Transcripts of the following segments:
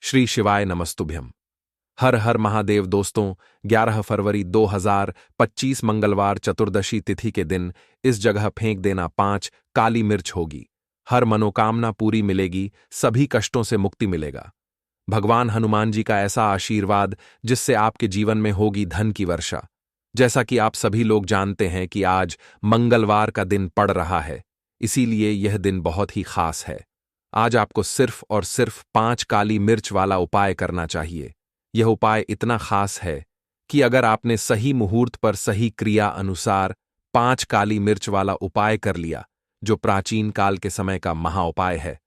श्री शिवाय नमस्तुभ्यम। हर हर महादेव। दोस्तों, 11 फरवरी 2025 मंगलवार चतुर्दशी तिथि के दिन इस जगह फेंक देना 5 काली मिर्च होगी। हर मनोकामना पूरी मिलेगी, सभी कष्टों से मुक्ति मिलेगा। भगवान हनुमान जी का ऐसा आशीर्वाद जिससे आपके जीवन में होगी धन की वर्षा। जैसा कि आप सभी लोग जानते हैं कि आज मंगलवार का दिन पड़ रहा है, इसीलिए यह दिन बहुत ही खास है। आज आपको सिर्फ और सिर्फ 5 काली मिर्च वाला उपाय करना चाहिए। यह उपाय इतना खास है कि अगर आपने सही मुहूर्त पर सही क्रिया अनुसार 5 काली मिर्च वाला उपाय कर लिया, जो प्राचीन काल के समय का महाउपाय है,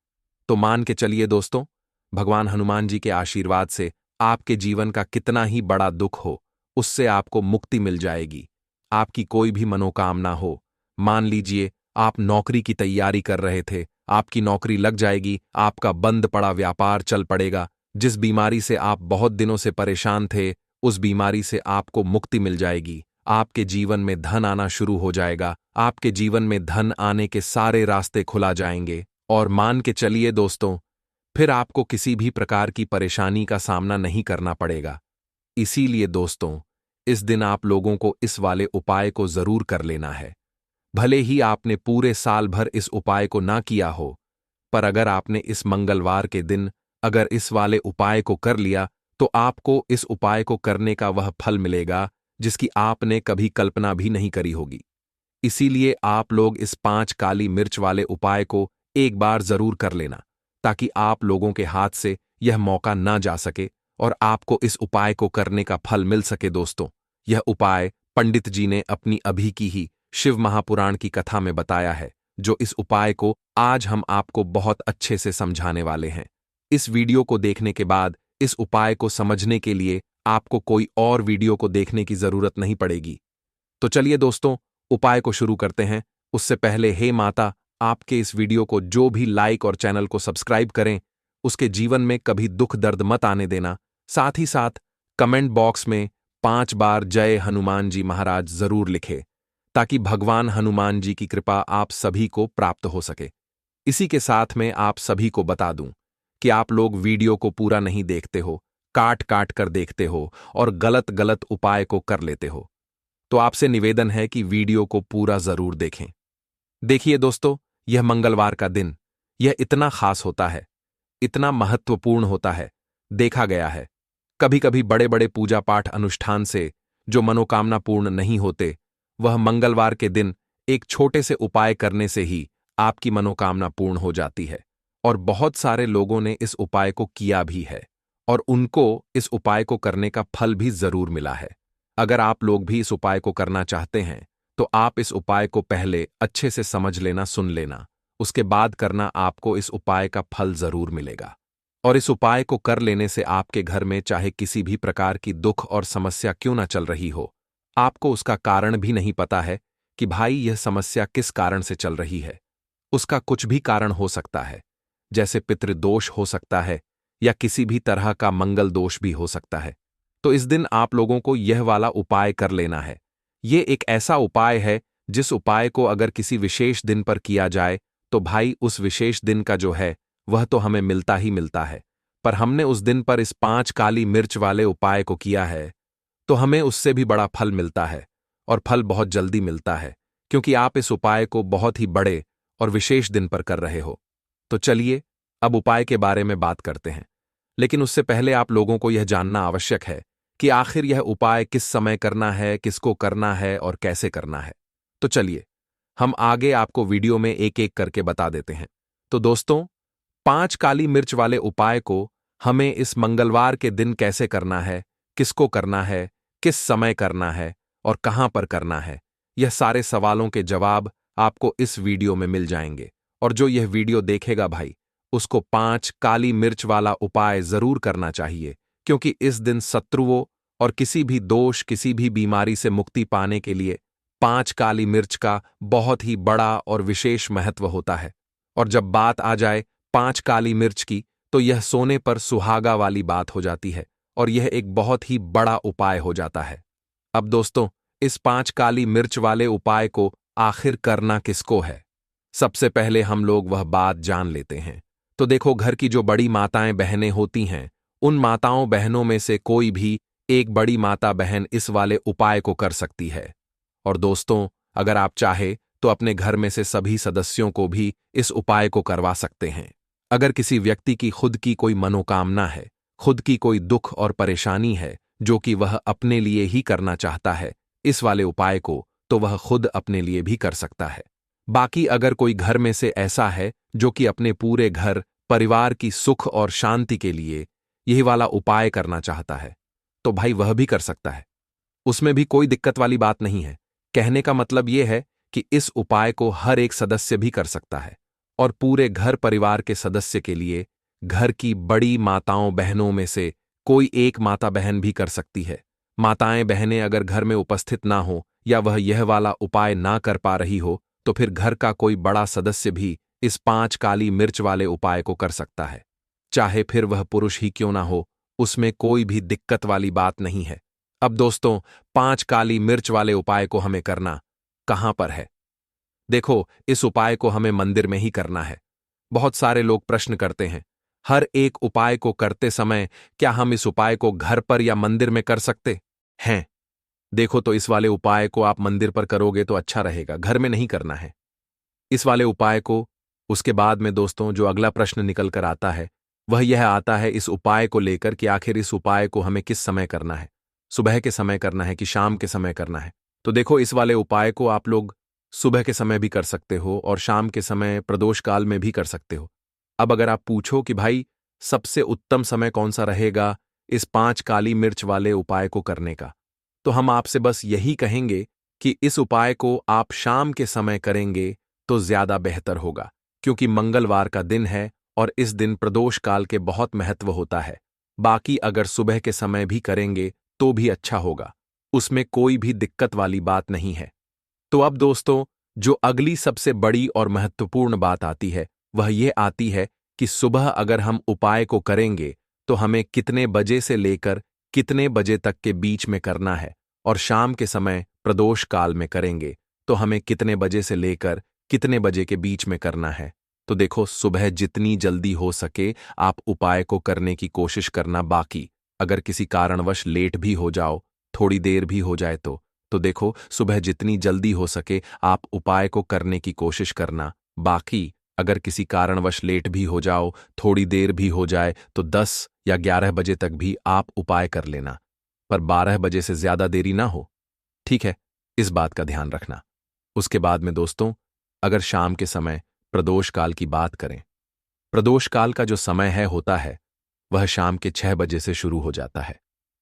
तो मान के चलिए दोस्तों, भगवान हनुमान जी के आशीर्वाद से आपके जीवन का कितना ही बड़ा दुख हो, उससे आपको मुक्ति मिल जाएगी। आपकी कोई भी मनोकामना हो, मान लीजिए आप नौकरी की तैयारी कर रहे थे, आपकी नौकरी लग जाएगी, आपका बंद पड़ा व्यापार चल पड़ेगा, जिस बीमारी से आप बहुत दिनों से परेशान थे, उस बीमारी से आपको मुक्ति मिल जाएगी। आपके जीवन में धन आना शुरू हो जाएगा, आपके जीवन में धन आने के सारे रास्ते खुला जाएंगे। और मान के चलिए दोस्तों, फिर आपको किसी भी प्रकार की परेशानी का सामना नहीं करना पड़ेगा। इसीलिए दोस्तों, इस दिन आप लोगों को इस वाले उपाय को जरूर कर लेना है। भले ही आपने पूरे साल भर इस उपाय को ना किया हो, पर अगर आपने इस मंगलवार के दिन अगर इस वाले उपाय को कर लिया, तो आपको इस उपाय को करने का वह फल मिलेगा जिसकी आपने कभी कल्पना भी नहीं करी होगी। इसीलिए आप लोग इस 5 काली मिर्च वाले उपाय को एक बार जरूर कर लेना, ताकि आप लोगों के हाथ से यह मौका ना जा सके और आपको इस उपाय को करने का फल मिल सके। दोस्तों, यह उपाय पंडित जी ने अपनी अभी की ही शिव महापुराण की कथा में बताया है, जो इस उपाय को आज हम आपको बहुत अच्छे से समझाने वाले हैं। इस वीडियो को देखने के बाद इस उपाय को समझने के लिए आपको कोई और वीडियो को देखने की जरूरत नहीं पड़ेगी। तो चलिए दोस्तों, उपाय को शुरू करते हैं। उससे पहले हे माता, आपके इस वीडियो को जो भी लाइक और चैनल को सब्सक्राइब करें, उसके जीवन में कभी दुख दर्द मत आने देना। साथ ही साथ कमेंट बॉक्स में 5 बार जय हनुमान जी महाराज जरूर लिखे, ताकि भगवान हनुमान जी की कृपा आप सभी को प्राप्त हो सके। इसी के साथ में आप सभी को बता दूं कि आप लोग वीडियो को पूरा नहीं देखते हो, काट काट कर देखते हो और गलत गलत उपाय को कर लेते हो। तो आपसे निवेदन है कि वीडियो को पूरा जरूर देखें। देखिए दोस्तों, यह मंगलवार का दिन, यह इतना खास होता है, इतना महत्वपूर्ण होता है। देखा गया है, कभी कभी बड़े बड़े पूजा पाठ अनुष्ठान से जो मनोकामना पूर्ण नहीं होते, वह मंगलवार के दिन एक छोटे से उपाय करने से ही आपकी मनोकामना पूर्ण हो जाती है। और बहुत सारे लोगों ने इस उपाय को किया भी है और उनको इस उपाय को करने का फल भी जरूर मिला है। अगर आप लोग भी इस उपाय को करना चाहते हैं, तो आप इस उपाय को पहले अच्छे से समझ लेना, सुन लेना, उसके बाद करना। आपको इस उपाय का फल जरूर मिलेगा। और इस उपाय को कर लेने से आपके घर में चाहे किसी भी प्रकार की दुख और समस्या क्यों ना चल रही हो, आपको उसका कारण भी नहीं पता है कि भाई यह समस्या किस कारण से चल रही है। उसका कुछ भी कारण हो सकता है, जैसे पितृदोष हो सकता है या किसी भी तरह का मंगल दोष भी हो सकता है। तो इस दिन आप लोगों को यह वाला उपाय कर लेना है। यह एक ऐसा उपाय है जिस उपाय को अगर किसी विशेष दिन पर किया जाए, तो भाई उस विशेष दिन का जो है वह तो हमें मिलता ही मिलता है। पर हमने उस दिन पर इस 5 काली मिर्च वाले उपाय को किया है, तो हमें उससे भी बड़ा फल मिलता है, और फल बहुत जल्दी मिलता है, क्योंकि आप इस उपाय को बहुत ही बड़े और विशेष दिन पर कर रहे हो। तो चलिए अब उपाय के बारे में बात करते हैं। लेकिन उससे पहले आप लोगों को यह जानना आवश्यक है कि आखिर यह उपाय किस समय करना है, किसको करना है और कैसे करना है। तो चलिए हम आगे आपको वीडियो में एक एक करके बता देते हैं। तो दोस्तों, 5 काली मिर्च वाले उपाय को हमें इस मंगलवार के दिन कैसे करना है, किसको करना है, किस समय करना है और कहां पर करना है, यह सारे सवालों के जवाब आपको इस वीडियो में मिल जाएंगे। और जो यह वीडियो देखेगा भाई, उसको 5 काली मिर्च वाला उपाय जरूर करना चाहिए, क्योंकि इस दिन शत्रुओं और किसी भी दोष, किसी भी बीमारी से मुक्ति पाने के लिए 5 काली मिर्च का बहुत ही बड़ा और विशेष महत्व होता है। और जब बात आ जाए 5 काली मिर्च की, तो यह सोने पर सुहागा वाली बात हो जाती है और यह एक बहुत ही बड़ा उपाय हो जाता है। अब दोस्तों, इस 5 काली मिर्च वाले उपाय को आखिर करना किसको है, सबसे पहले हम लोग वह बात जान लेते हैं। तो देखो, घर की जो बड़ी माताएं बहनें होती हैं, उन माताओं बहनों में से कोई भी एक बड़ी माता बहन इस वाले उपाय को कर सकती है। और दोस्तों, अगर आप चाहे तो अपने घर में से सभी सदस्यों को भी इस उपाय को करवा सकते हैं। अगर किसी व्यक्ति की खुद की कोई मनोकामना है, खुद की कोई दुख और परेशानी है जो कि वह अपने लिए ही करना चाहता है इस वाले उपाय को, तो वह खुद अपने लिए भी कर सकता है। बाकी अगर कोई घर में से ऐसा है जो कि अपने पूरे घर परिवार की सुख और शांति के लिए यही वाला उपाय करना चाहता है, तो भाई वह भी कर सकता है। उसमें भी कोई दिक्कत वाली बात नहीं है। कहने का मतलब यह है कि इस उपाय को हर एक सदस्य भी कर सकता है और पूरे घर परिवार के सदस्य के लिए घर की बड़ी माताओं बहनों में से कोई एक माता बहन भी कर सकती है। माताएं बहनें अगर घर में उपस्थित ना हो या वह यह वाला उपाय ना कर पा रही हो, तो फिर घर का कोई बड़ा सदस्य भी इस 5 काली मिर्च वाले उपाय को कर सकता है। चाहे फिर वह पुरुष ही क्यों ना हो, उसमें कोई भी दिक्कत वाली बात नहीं है। अब दोस्तों, 5 काली मिर्च वाले उपाय को हमें करना कहां पर है? देखो, इस उपाय को हमें मंदिर में ही करना है। बहुत सारे लोग प्रश्न करते हैं, हर एक उपाय को करते समय क्या हम इस उपाय को घर पर या मंदिर में कर सकते हैं? देखो, तो इस वाले उपाय को आप मंदिर पर करोगे तो अच्छा रहेगा, घर में नहीं करना है इस वाले उपाय को। उसके बाद में दोस्तों, जो अगला प्रश्न निकल कर आता है वह यह आता है इस उपाय को लेकर कि आखिर इस उपाय को हमें किस समय करना है, सुबह के समय करना है कि शाम के समय करना है? तो देखो, इस वाले उपाय को आप लोग सुबह के समय भी कर सकते हो और शाम के समय प्रदोष काल में भी कर सकते हो। अब अगर आप पूछो कि भाई सबसे उत्तम समय कौन सा रहेगा इस 5 काली मिर्च वाले उपाय को करने का, तो हम आपसे बस यही कहेंगे कि इस उपाय को आप शाम के समय करेंगे तो ज्यादा बेहतर होगा, क्योंकि मंगलवार का दिन है और इस दिन प्रदोष काल के बहुत महत्व होता है। बाकी अगर सुबह के समय भी करेंगे तो भी अच्छा होगा, उसमें कोई भी दिक्कत वाली बात नहीं है। तो अब दोस्तों, जो अगली सबसे बड़ी और महत्वपूर्ण बात आती है वह ये आती है कि सुबह अगर हम उपाय को करेंगे तो हमें कितने बजे से लेकर कितने बजे तक के बीच में करना है, और शाम के समय प्रदोष काल में करेंगे तो हमें कितने बजे से लेकर कितने बजे के बीच में करना है। तो देखो, सुबह जितनी जल्दी हो सके आप उपाय को करने की कोशिश करना। बाकी अगर किसी कारणवश लेट भी हो जाओ, थोड़ी देर भी हो जाए तो देखो, सुबह जितनी जल्दी हो सके आप उपाय को करने की कोशिश करना। बाकी अगर किसी कारणवश लेट भी हो जाओ, थोड़ी देर भी हो जाए, तो 10 या 11 बजे तक भी आप उपाय कर लेना, पर 12 बजे से ज्यादा देरी ना हो। ठीक है, इस बात का ध्यान रखना। उसके बाद में दोस्तों, अगर शाम के समय प्रदोष काल की बात करें, प्रदोष काल का जो समय होता है वह शाम के 6 बजे से शुरू हो जाता है।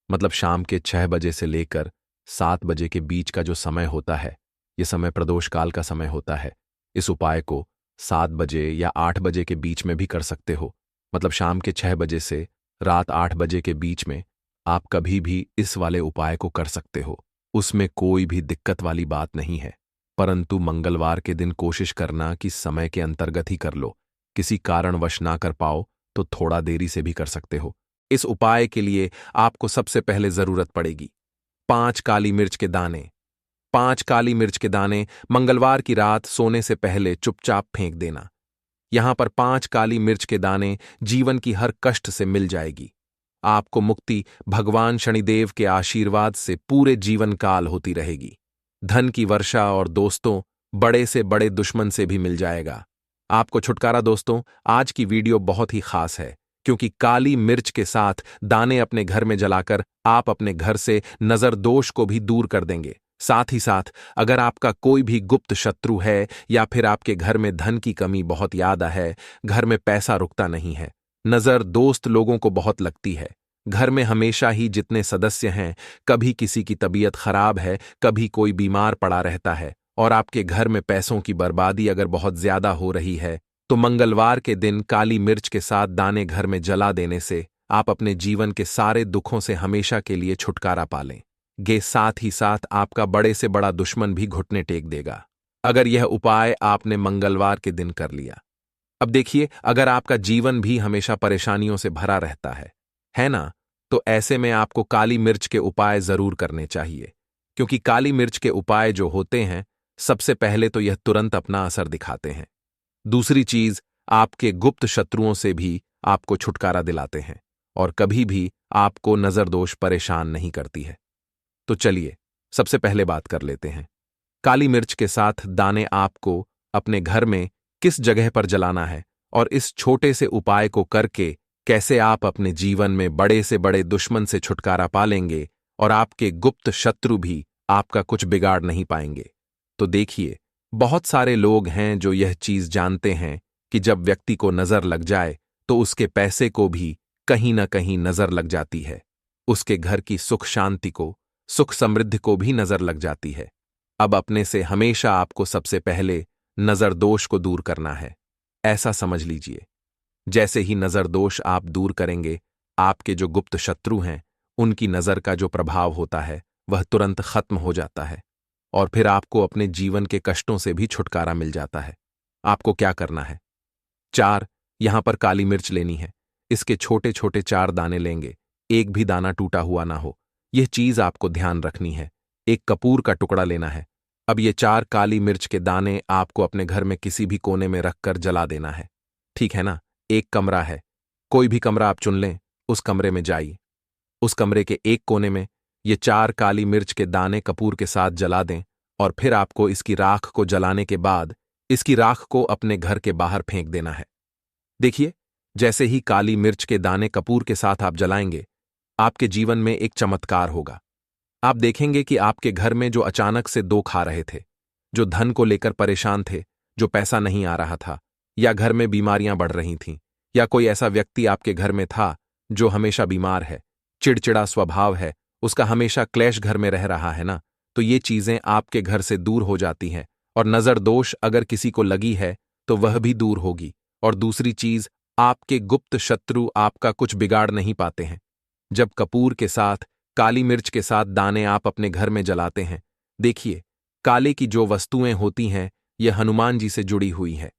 मतलब शाम के 6 बजे से लेकर 7 बजे के बीच का जो समय होता है, यह समय प्रदोष काल का समय होता है। इस उपाय को 7 बजे या 8 बजे के बीच में भी कर सकते हो। मतलब शाम के 6 बजे से रात 8 बजे के बीच में आप कभी भी इस वाले उपाय को कर सकते हो, उसमें कोई भी दिक्कत वाली बात नहीं है। परंतु मंगलवार के दिन कोशिश करना कि समय के अंतर्गत ही कर लो। किसी कारणवश ना कर पाओ तो थोड़ा देरी से भी कर सकते हो। इस उपाय के लिए आपको सबसे पहले जरूरत पड़ेगी 5 काली मिर्च के दाने। 5 काली मिर्च के दाने मंगलवार की रात सोने से पहले चुपचाप फेंक देना। यहां पर 5 काली मिर्च के दाने जीवन की हर कष्ट से मिल जाएगी। आपको मुक्ति भगवान शनिदेव के आशीर्वाद से पूरे जीवन काल होती रहेगी। धन की वर्षा और दोस्तों, बड़े से बड़े दुश्मन से भी मिल जाएगा। आपको छुटकारा। दोस्तों, आज की वीडियो बहुत ही खास है, क्योंकि काली मिर्च के साथ दाने अपने घर में जलाकर आप अपने घर से नजर दोष को भी दूर कर देंगे। साथ ही साथ अगर आपका कोई भी गुप्त शत्रु है या फिर आपके घर में धन की कमी बहुत ज्यादा है, घर में पैसा रुकता नहीं है, नजर दोस्त लोगों को बहुत लगती है, घर में हमेशा ही जितने सदस्य हैं कभी किसी की तबीयत खराब है, कभी कोई बीमार पड़ा रहता है, और आपके घर में पैसों की बर्बादी अगर बहुत ज्यादा हो रही है, तो मंगलवार के दिन काली मिर्च के साथ दाने घर में जला देने से आप अपने जीवन के सारे दुखों से हमेशा के लिए छुटकारा पा लेंगे। साथ ही साथ आपका बड़े से बड़ा दुश्मन भी घुटने टेक देगा, अगर यह उपाय आपने मंगलवार के दिन कर लिया। अब देखिए, अगर आपका जीवन भी हमेशा परेशानियों से भरा रहता है ना, तो ऐसे में आपको काली मिर्च के उपाय जरूर करने चाहिए, क्योंकि काली मिर्च के उपाय जो होते हैं, सबसे पहले तो यह तुरंत अपना असर दिखाते हैं। दूसरी चीज, आपके गुप्त शत्रुओं से भी आपको छुटकारा दिलाते हैं, और कभी भी आपको नजरदोष परेशान नहीं करती है। तो चलिए सबसे पहले बात कर लेते हैं। काली मिर्च के साथ दाने आपको अपने घर में किस जगह पर जलाना है और इस छोटे से उपाय को करके कैसे आप अपने जीवन में बड़े से बड़े दुश्मन से छुटकारा पा लेंगे और आपके गुप्त शत्रु भी आपका कुछ बिगाड़ नहीं पाएंगे। तो देखिए, बहुत सारे लोग हैं जो यह चीज जानते हैं कि जब व्यक्ति को नजर लग जाए तो उसके पैसे को भी कहीं ना कहीं नजर लग जाती है, उसके घर की सुख शांति को, सुख समृद्धि को भी नजर लग जाती है। अब अपने से हमेशा आपको सबसे पहले नजर दोष को दूर करना है। ऐसा समझ लीजिए, जैसे ही नजर दोष आप दूर करेंगे, आपके जो गुप्त शत्रु हैं उनकी नजर का जो प्रभाव होता है वह तुरंत खत्म हो जाता है और फिर आपको अपने जीवन के कष्टों से भी छुटकारा मिल जाता है। आपको क्या करना है? 4 यहां पर काली मिर्च लेनी है। इसके छोटे छोटे 4 दाने लेंगे, एक भी दाना टूटा हुआ ना हो। यह चीज आपको ध्यान रखनी है। एक कपूर का टुकड़ा लेना है। अब ये 4 काली मिर्च के दाने आपको अपने घर में किसी भी कोने में रखकर जला देना है। ठीक है ना? एक कमरा है, कोई भी कमरा आप चुन लें, उस कमरे में जाइए। उस कमरे के एक कोने में ये 4 काली मिर्च के दाने कपूर के साथ जला दें और फिर आपको इसकी राख को जलाने के बाद इसकी राख को अपने घर के बाहर फेंक देना है। देखिए, जैसे ही काली मिर्च के दाने कपूर के साथ आप जलाएंगे, आपके जीवन में एक चमत्कार होगा। आप देखेंगे कि आपके घर में जो अचानक से दुख आ रहे थे, जो धन को लेकर परेशान थे, जो पैसा नहीं आ रहा था, या घर में बीमारियां बढ़ रही थीं, या कोई ऐसा व्यक्ति आपके घर में था जो हमेशा बीमार है, चिड़चिड़ा स्वभाव है, उसका हमेशा क्लेश घर में रह रहा है ना, तो ये चीजें आपके घर से दूर हो जाती हैं। और नजर दोष अगर किसी को लगी है तो वह भी दूर होगी। और दूसरी चीज, आपके गुप्त शत्रु आपका कुछ बिगाड़ नहीं पाते हैं। जब कपूर के साथ, काली मिर्च के साथ दाने आप अपने घर में जलाते हैं, देखिए, काले की जो वस्तुएं होती हैं यह हनुमान जी से जुड़ी हुई है।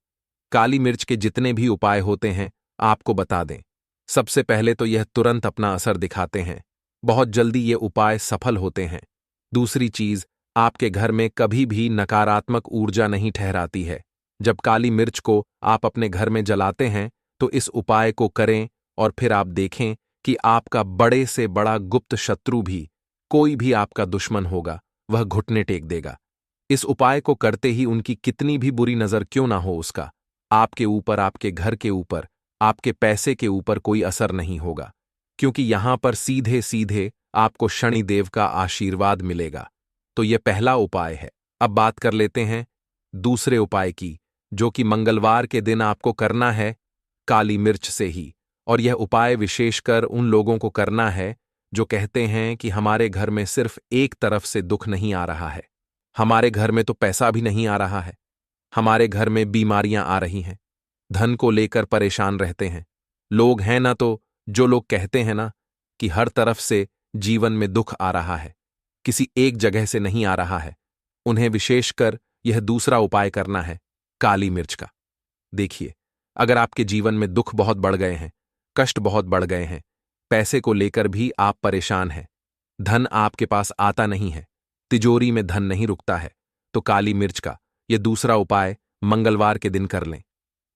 काली मिर्च के जितने भी उपाय होते हैं आपको बता दें, सबसे पहले तो यह तुरंत अपना असर दिखाते हैं, बहुत जल्दी ये उपाय सफल होते हैं। दूसरी चीज, आपके घर में कभी भी नकारात्मक ऊर्जा नहीं ठहराती है। जब काली मिर्च को आप अपने घर में जलाते हैं तो इस उपाय को करें और फिर आप देखें कि आपका बड़े से बड़ा गुप्त शत्रु भी, कोई भी आपका दुश्मन होगा, वह घुटने टेक देगा। इस उपाय को करते ही उनकी कितनी भी बुरी नजर क्यों ना हो, उसका आपके ऊपर, आपके घर के ऊपर, आपके पैसे के ऊपर कोई असर नहीं होगा, क्योंकि यहां पर सीधे सीधे आपको शनिदेव का आशीर्वाद मिलेगा। तो यह पहला उपाय है। अब बात कर लेते हैं दूसरे उपाय की, जो कि मंगलवार के दिन आपको करना है काली मिर्च से ही। और यह उपाय विशेषकर उन लोगों को करना है जो कहते हैं कि हमारे घर में सिर्फ एक तरफ से दुख नहीं आ रहा है, हमारे घर में तो पैसा भी नहीं आ रहा है, हमारे घर में बीमारियां आ रही हैं, धन को लेकर परेशान रहते हैं। लोग हैं ना, तो जो लोग कहते हैं ना कि हर तरफ से जीवन में दुख आ रहा है, किसी एक जगह से नहीं आ रहा है, उन्हें विशेषकर यह दूसरा उपाय करना है काली मिर्च का। देखिए, अगर आपके जीवन में दुख बहुत बढ़ गए हैं, कष्ट बहुत बढ़ गए हैं, पैसे को लेकर भी आप परेशान हैं, धन आपके पास आता नहीं है, तिजोरी में धन नहीं रुकता है, तो काली मिर्च का यह दूसरा उपाय मंगलवार के दिन कर लें।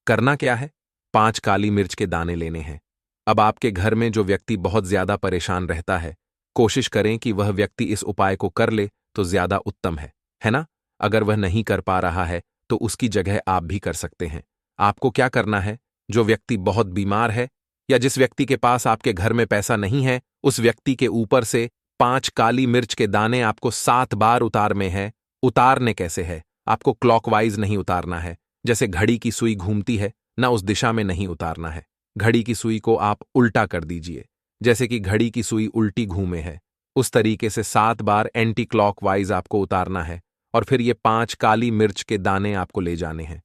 करना क्या है? 5 काली मिर्च के दाने लेने हैं। अब आपके घर में जो व्यक्ति बहुत ज्यादा परेशान रहता है, कोशिश करें कि वह व्यक्ति इस उपाय को कर ले तो ज्यादा उत्तम है ना? अगर वह नहीं कर पा रहा है तो उसकी जगह आप भी कर सकते हैं। आपको क्या करना है? जो व्यक्ति बहुत बीमार है या जिस व्यक्ति के पास आपके घर में पैसा नहीं है, उस व्यक्ति के ऊपर से 5 काली मिर्च के दाने आपको 7 बार उतारने हैं। उतारने कैसे है? आपको क्लॉकवाइज नहीं उतारना है, जैसे घड़ी की सुई घूमती है ना, उस दिशा में नहीं उतारना है। घड़ी की सुई को आप उल्टा कर दीजिए, जैसे कि घड़ी की सुई उल्टी घूमे है, उस तरीके से 7 बार एंटी क्लॉकवाइज आपको उतारना है। और फिर ये 5 काली मिर्च के दाने आपको ले जाने हैं।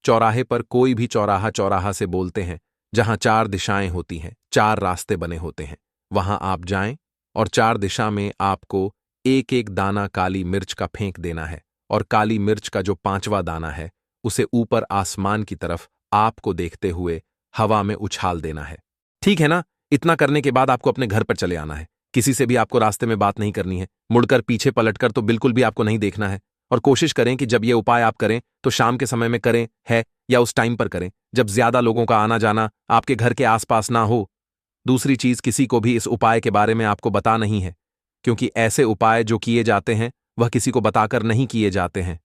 चौराहे पर, कोई भी चौराहा चौराहा से बोलते हैं, जहां 4 दिशाएं होती हैं, 4 रास्ते बने होते हैं, वहां आप जाएं और 4 दिशा में आपको एक एक दाना काली मिर्च का फेंक देना है। और काली मिर्च का जो 5वां दाना है उसे ऊपर आसमान की तरफ आपको देखते हुए हवा में उछाल देना है। ठीक है ना? इतना करने के बाद आपको अपने घर पर चले आना है। किसी से भी आपको रास्ते में बात नहीं करनी है, मुड़कर पीछे पलटकर तो बिल्कुल भी आपको नहीं देखना है। और कोशिश करें कि जब ये उपाय आप करें तो शाम के समय में करें है, या उस टाइम पर करें जब ज्यादा लोगों का आना जाना आपके घर के आसपास ना हो। दूसरी चीज, किसी को भी इस उपाय के बारे में आपको बता नहीं है, क्योंकि ऐसे उपाय जो किए जाते हैं वह किसी को बताकर नहीं किए जाते हैं,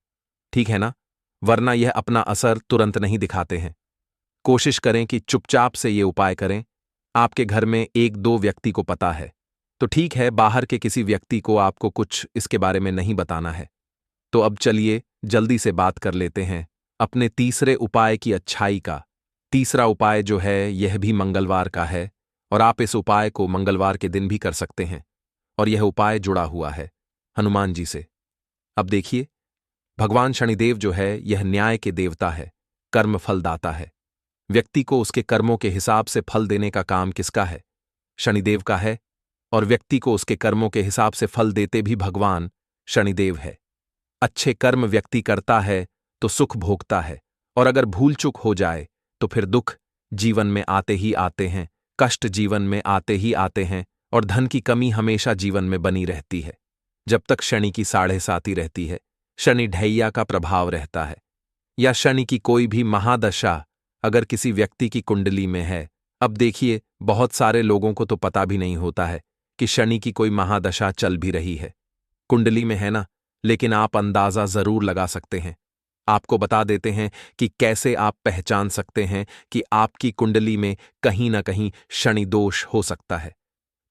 ठीक है ना? वरना यह अपना असर तुरंत नहीं दिखाते हैं। कोशिश करें कि चुपचाप से ये उपाय करें। आपके घर में एक दो व्यक्ति को पता है तो ठीक है, बाहर के किसी व्यक्ति को आपको कुछ इसके बारे में नहीं बताना है। तो अब चलिए जल्दी से बात कर लेते हैं अपने तीसरे उपाय की अच्छाई का। तीसरा उपाय जो है यह भी मंगलवार का है और आप इस उपाय को मंगलवार के दिन भी कर सकते हैं और यह उपाय जुड़ा हुआ है हनुमान जी से। अब देखिए, भगवान शनिदेव जो है यह न्याय के देवता है, कर्म फलदाता है। व्यक्ति को उसके कर्मों के हिसाब से फल देने का काम किसका है? शनिदेव का है। और व्यक्ति को उसके कर्मों के हिसाब से फल देते भी भगवान शनिदेव है। अच्छे कर्म व्यक्ति करता है तो सुख भोगता है, और अगर भूल चूक हो जाए तो फिर दुख जीवन में आते ही आते हैं, कष्ट जीवन में आते ही आते हैं, और धन की कमी हमेशा जीवन में बनी रहती है। जब तक शनि की 7.5 रहती है, शनि ढैया का प्रभाव रहता है, या शनि की कोई भी महादशा अगर किसी व्यक्ति की कुंडली में है। अब देखिए, बहुत सारे लोगों को तो पता भी नहीं होता है कि शनि की कोई महादशा चल भी रही है, कुंडली में है ना, लेकिन आप अंदाजा जरूर लगा सकते हैं। आपको बता देते हैं कि कैसे आप पहचान सकते हैं कि आपकी कुंडली में कहीं ना कहीं शनि दोष हो सकता है।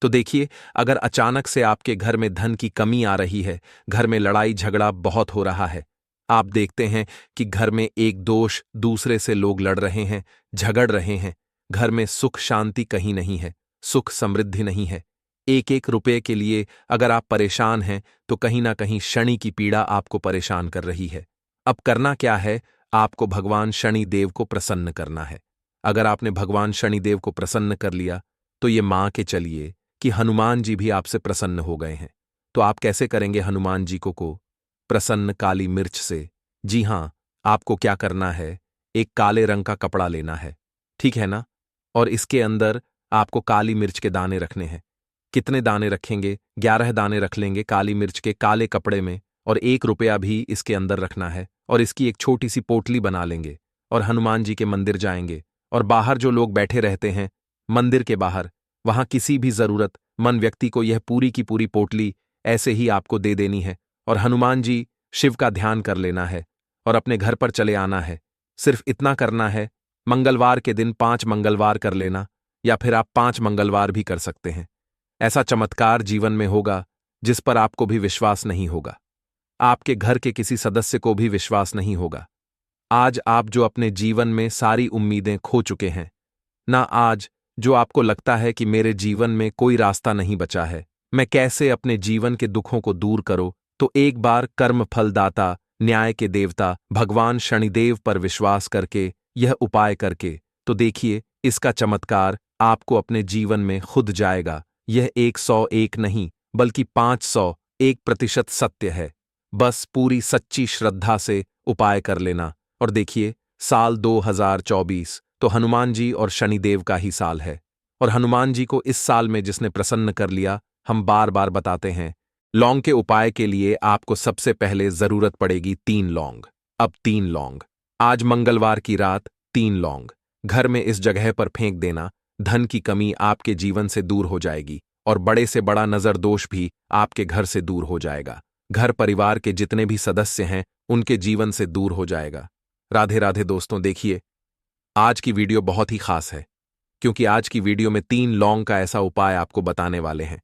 तो देखिए, अगर अचानक से आपके घर में धन की कमी आ रही है, घर में लड़ाई झगड़ा बहुत हो रहा है, आप देखते हैं कि घर में एक दोष दूसरे से लोग लड़ रहे हैं, झगड़ रहे हैं, घर में सुख शांति कहीं नहीं है, सुख समृद्धि नहीं है, एक एक रुपये के लिए अगर आप परेशान हैं तो कहीं ना कहीं शनि की पीड़ा आपको परेशान कर रही है। अब करना क्या है? आपको भगवान शनि देव को प्रसन्न करना है। अगर आपने भगवान शनि देव को प्रसन्न कर लिया तो ये मान के चलिए कि हनुमान जी भी आपसे प्रसन्न हो गए हैं। तो आप कैसे करेंगे हनुमान जी को प्रसन्न? काली मिर्च से। जी हां, आपको क्या करना है, एक काले रंग का कपड़ा लेना है, ठीक है ना? और इसके अंदर आपको काली मिर्च के दाने रखने हैं। कितने दाने रखेंगे? 11 दाने रख लेंगे काली मिर्च के काले कपड़े में, और 1 रुपया भी इसके अंदर रखना है, और इसकी एक छोटी सी पोटली बना लेंगे और हनुमान जी के मंदिर जाएंगे, और बाहर जो लोग बैठे रहते हैं मंदिर के बाहर, वहां किसी भी जरूरतमंद व्यक्ति को यह पूरी की पूरी पोटली ऐसे ही आपको दे देनी है, और हनुमान जी शिव का ध्यान कर लेना है और अपने घर पर चले आना है। सिर्फ इतना करना है। मंगलवार के दिन 5 मंगलवार कर लेना, या फिर आप 5 मंगलवार भी कर सकते हैं। ऐसा चमत्कार जीवन में होगा जिस पर आपको भी विश्वास नहीं होगा, आपके घर के किसी सदस्य को भी विश्वास नहीं होगा। आज आप जो अपने जीवन में सारी उम्मीदें खो चुके हैं ना, आज जो आपको लगता है कि मेरे जीवन में कोई रास्ता नहीं बचा है, मैं कैसे अपने जीवन के दुखों को दूर करूं, तो एक बार कर्म फलदाता न्याय के देवता भगवान शनिदेव पर विश्वास करके यह उपाय करके तो देखिए, इसका चमत्कार आपको अपने जीवन में खुद जाएगा। यह 101 नहीं बल्कि 501% सत्य है। बस पूरी सच्ची श्रद्धा से उपाय कर लेना। और देखिए, साल 2024 तो हनुमान जी और शनिदेव का ही साल है, और हनुमान जी को इस साल में जिसने प्रसन्न कर लिया, हम बार बार बताते हैं। लौंग के उपाय के लिए आपको सबसे पहले जरूरत पड़ेगी 3 लौंग। अब 3 लौंग, आज मंगलवार की रात 3 लौंग घर में इस जगह पर फेंक देना। धन की कमी आपके जीवन से दूर हो जाएगी, और बड़े से बड़ा नजर दोष भी आपके घर से दूर हो जाएगा। घर परिवार के जितने भी सदस्य हैं उनके जीवन से दूर हो जाएगा। राधे राधे दोस्तों। देखिए, आज की वीडियो बहुत ही खास है, क्योंकि आज की वीडियो में 3 लौंग का ऐसा उपाय आपको बताने वाले हैं।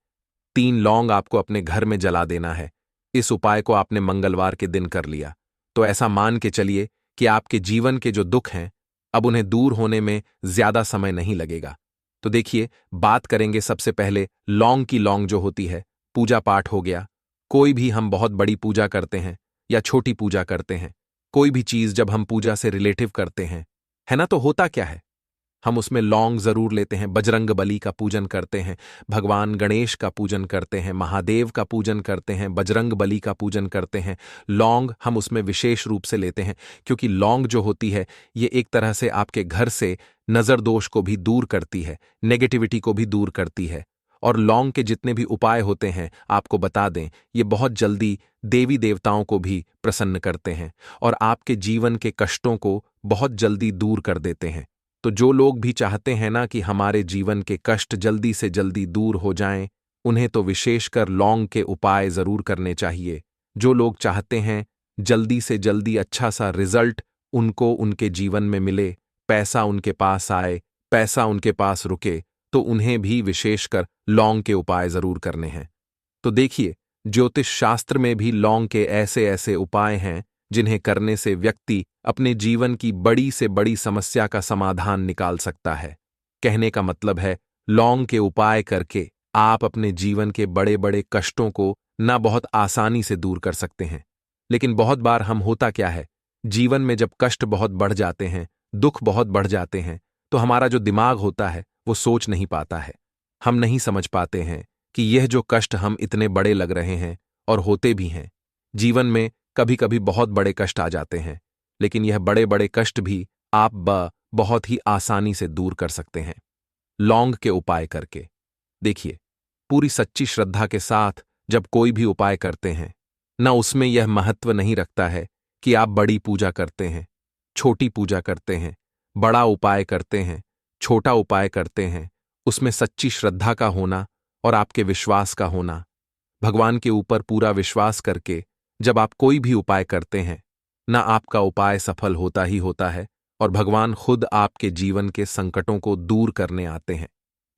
3 लौंग आपको अपने घर में जला देना है। इस उपाय को आपने मंगलवार के दिन कर लिया तो ऐसा मान के चलिए कि आपके जीवन के जो दुख हैं अब उन्हें दूर होने में ज्यादा समय नहीं लगेगा। तो देखिए, बात करेंगे सबसे पहले लौंग की। लौंग जो होती है, पूजा पाठ हो गया, कोई भी हम बहुत बड़ी पूजा करते हैं या छोटी पूजा करते हैं, कोई भी चीज जब हम पूजा से रिलेटिव करते हैं, है ना, तो होता क्या है, हम उसमें लौंग जरूर लेते हैं। बजरंग बली का पूजन करते हैं, भगवान गणेश का पूजन करते हैं, महादेव का पूजन करते हैं, बजरंग बली का पूजन करते हैं। लौंग हम उसमें विशेष रूप से लेते हैं, क्योंकि लौंग जो होती है ये एक तरह से आपके घर से नजर दोष को भी दूर करती है, नेगेटिविटी को भी दूर करती है। और लौंग के जितने भी उपाय होते हैं, आपको बता दें, ये बहुत जल्दी देवी देवताओं को भी प्रसन्न करते हैं और आपके जीवन के कष्टों को बहुत जल्दी दूर कर देते हैं। तो तो जो लोग भी चाहते हैं ना कि हमारे जीवन के कष्ट जल्दी से जल्दी दूर हो जाएं, उन्हें तो विशेषकर लौंग के उपाय जरूर करने चाहिए। जो लोग चाहते हैं जल्दी से जल्दी अच्छा सा रिजल्ट उनको उनके जीवन में मिले, पैसा उनके पास आए, पैसा उनके पास रुके, तो उन्हें भी विशेषकर लौंग के उपाय जरूर करने हैं। तो देखिए, ज्योतिष शास्त्र में भी लौंग के ऐसे ऐसे उपाय हैं जिन्हें करने से व्यक्ति अपने जीवन की बड़ी से बड़ी समस्या का समाधान निकाल सकता है। कहने का मतलब है, लौंग के उपाय करके आप अपने जीवन के बड़े बड़े कष्टों को ना बहुत आसानी से दूर कर सकते हैं। लेकिन बहुत बार हम होता क्या है, जीवन में जब कष्ट बहुत बढ़ जाते हैं, दुख बहुत बढ़ जाते हैं, तो हमारा जो दिमाग होता है वो सोच नहीं पाता है। हम नहीं समझ पाते हैं कि यह जो कष्ट हम इतने बड़े लग रहे हैं, और होते भी हैं। जीवन में कभी कभी बहुत बड़े कष्ट आ जाते हैं, लेकिन यह बड़े बड़े कष्ट भी आप बहुत ही आसानी से दूर कर सकते हैं लौंग के उपाय करके। देखिए, पूरी सच्ची श्रद्धा के साथ जब कोई भी उपाय करते हैं ना, उसमें यह महत्व नहीं रखता है कि आप बड़ी पूजा करते हैं, छोटी पूजा करते हैं, बड़ा उपाय करते हैं, छोटा उपाय करते हैं। उसमें सच्ची श्रद्धा का होना और आपके विश्वास का होना, भगवान के ऊपर पूरा विश्वास करके जब आप कोई भी उपाय करते हैं ना, आपका उपाय सफल होता ही होता है और भगवान खुद आपके जीवन के संकटों को दूर करने आते हैं।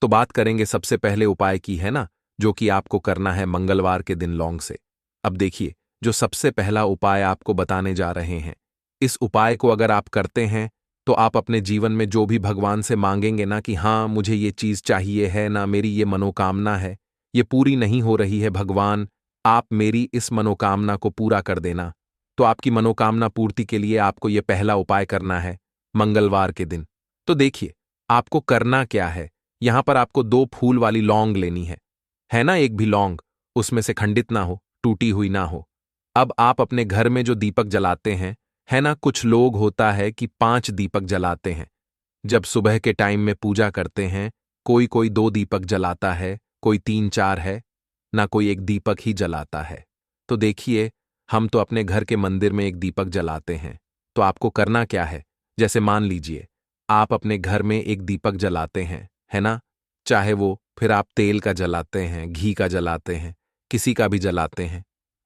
तो बात करेंगे सबसे पहले उपाय की, है ना, जो कि आपको करना है मंगलवार के दिन लौंग से। अब देखिए, जो सबसे पहला उपाय आपको बताने जा रहे हैं, इस उपाय को अगर आप करते हैं तो आप अपने जीवन में जो भी भगवान से मांगेंगे ना कि हाँ मुझे ये चीज चाहिए है ना, मेरी ये मनोकामना है, ये पूरी नहीं हो रही है भगवान, आप मेरी इस मनोकामना को पूरा कर देना। तो आपकी मनोकामना पूर्ति के लिए आपको ये पहला उपाय करना है मंगलवार के दिन। तो देखिए, आपको करना क्या है, यहां पर आपको 2 फूल वाली लौंग लेनी है ना, एक भी लौंग उसमें से खंडित ना हो, टूटी हुई ना हो। अब आप अपने घर में जो दीपक जलाते हैं, है ना, कुछ लोग होता है कि 5 दीपक जलाते हैं। जब सुबह के टाइम में पूजा करते हैं, कोई कोई 2 दीपक जलाता है, कोई 3-4 है ना, कोई एक दीपक ही जलाता है। तो देखिए, हम तो अपने घर के मंदिर में एक दीपक जलाते हैं। तो आपको करना क्या है, जैसे मान लीजिए आप अपने घर में एक दीपक जलाते हैं, है ना, चाहे वो फिर आप तेल का जलाते हैं, घी का जलाते हैं, किसी का भी जलाते हैं।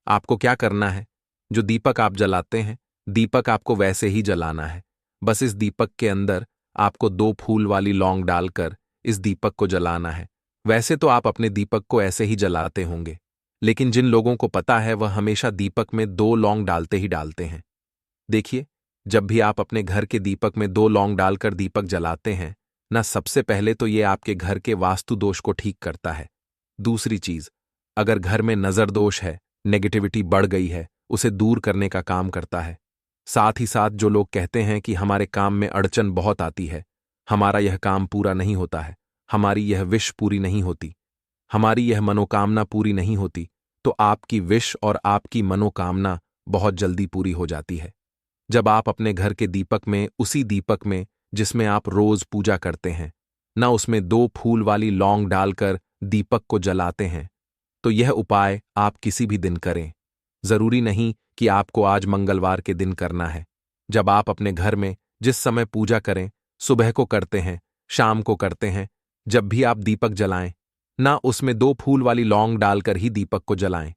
आपको क्या करना है, जो दीपक आप जलाते हैं, दीपक आपको वैसे ही जलाना है। बस इस दीपक के अंदर आपको 2 फूल वाली लौंग डालकर इस दीपक को जलाना है। वैसे तो आप अपने दीपक को ऐसे ही जलाते होंगे, लेकिन जिन लोगों को पता है वह हमेशा दीपक में 2 लौंग डालते ही डालते हैं। देखिए, जब भी आप अपने घर के दीपक में 2 लौंग डालकर दीपक जलाते हैं ना, सबसे पहले तो ये आपके घर के वास्तु दोष को ठीक करता है। दूसरी चीज, अगर घर में नजर दोष है, नेगेटिविटी बढ़ गई है, उसे दूर करने का काम करता है। साथ ही साथ जो लोग कहते हैं कि हमारे काम में अड़चन बहुत आती है, हमारा यह काम पूरा नहीं होता है, हमारी यह विश पूरी नहीं होती, हमारी यह मनोकामना पूरी नहीं होती, तो आपकी विश और आपकी मनोकामना बहुत जल्दी पूरी हो जाती है। जब आप अपने घर के दीपक में, उसी दीपक में जिसमें आप रोज पूजा करते हैं ना, उसमें 2 फूल वाली लौंग डालकर दीपक को जलाते हैं, तो यह उपाय आप किसी भी दिन करें। जरूरी नहीं कि आपको आज मंगलवार के दिन करना है। जब आप अपने घर में जिस समय पूजा करें, सुबह को करते हैं, शाम को करते हैं, जब भी आप दीपक जलाएं ना, उसमें 2 फूल वाली लौंग डालकर ही दीपक को जलाएं।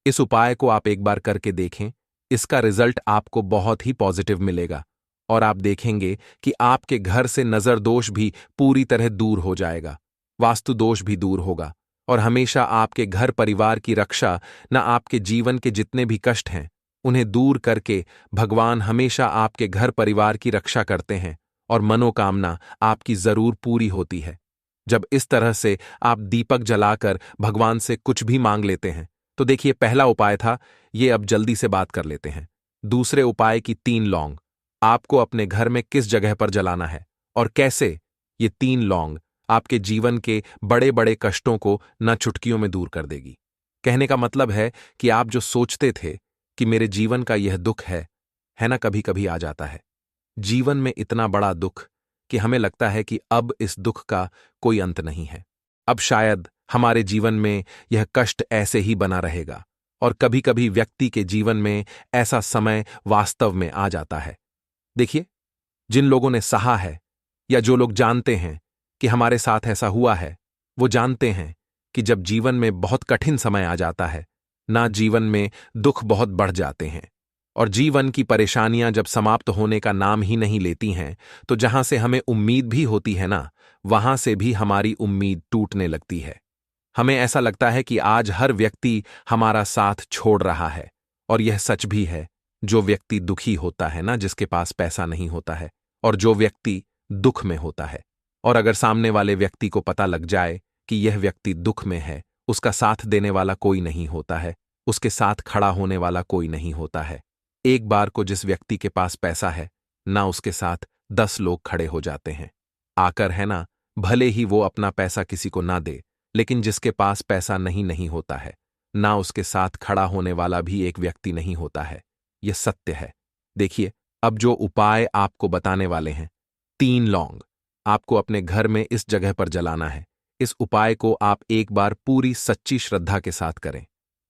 इस उपाय को आप एक बार करके देखें, इसका रिजल्ट आपको बहुत ही पॉजिटिव मिलेगा और आप देखेंगे कि आपके घर से नजर दोष भी पूरी तरह दूर हो जाएगा, वास्तु दोष भी दूर होगा और हमेशा आपके घर परिवार की रक्षा, न आपके जीवन के जितने भी कष्ट हैं उन्हें दूर करके भगवान हमेशा आपके घर परिवार की रक्षा करते हैं और मनोकामना आपकी जरूर पूरी होती है। जब इस तरह से आप दीपक जलाकर भगवान से कुछ भी मांग लेते हैं, तो देखिए, पहला उपाय था ये, अब जल्दी से बात कर लेते हैं दूसरे उपाय की। 3 लौंग आपको अपने घर में किस जगह पर जलाना है और कैसे। ये 3 लौंग आपके जीवन के बड़े बड़े कष्टों को न चुटकियों में दूर कर देगी। कहने का मतलब है कि आप जो सोचते थे कि मेरे जीवन का यह दुख है ना, कभी कभी आ जाता है जीवन में इतना बड़ा दुख कि हमें लगता है कि अब इस दुख का कोई अंत नहीं है, अब शायद हमारे जीवन में यह कष्ट ऐसे ही बना रहेगा। और कभी कभी व्यक्ति के जीवन में ऐसा समय वास्तव में आ जाता है। देखिए, जिन लोगों ने सहा है या जो लोग जानते हैं कि हमारे साथ ऐसा हुआ है, वो जानते हैं कि जब जीवन में बहुत कठिन समय आ जाता है ना, जीवन में दुख बहुत बढ़ जाते हैं और जीवन की परेशानियां जब समाप्त होने का नाम ही नहीं लेती हैं, तो जहां से हमें उम्मीद भी होती है ना, वहां से भी हमारी उम्मीद टूटने लगती है। हमें ऐसा लगता है कि आज हर व्यक्ति हमारा साथ छोड़ रहा है। और यह सच भी है। जो व्यक्ति दुखी होता है ना, जिसके पास पैसा नहीं होता है, और जो व्यक्ति दुख में होता है, और अगर सामने वाले व्यक्ति को पता लग जाए कि यह व्यक्ति दुख में है, उसका साथ देने वाला कोई नहीं होता है, उसके साथ खड़ा होने वाला कोई नहीं होता है। एक बार को जिस व्यक्ति के पास पैसा है ना, उसके साथ 10 लोग खड़े हो जाते हैं आकर, है ना। भले ही वो अपना पैसा किसी को ना दे, लेकिन जिसके पास पैसा नहीं होता है ना, उसके साथ खड़ा होने वाला भी एक व्यक्ति नहीं होता है। यह सत्य है। देखिए, अब जो उपाय आपको बताने वाले हैं, 3 लौंग आपको अपने घर में इस जगह पर जलाना है। इस उपाय को आप एक बार पूरी सच्ची श्रद्धा के साथ करें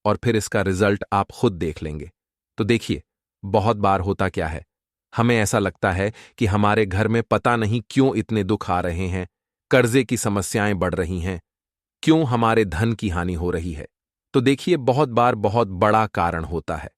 और फिर इसका रिजल्ट आप खुद देख लेंगे। तो देखिए, बहुत बार होता क्या है, हमें ऐसा लगता है कि हमारे घर में पता नहीं क्यों इतने दुख आ रहे हैं, कर्जे की समस्याएं बढ़ रही हैं, क्यों हमारे धन की हानि हो रही है। तो देखिए, बहुत बार बहुत बड़ा कारण होता है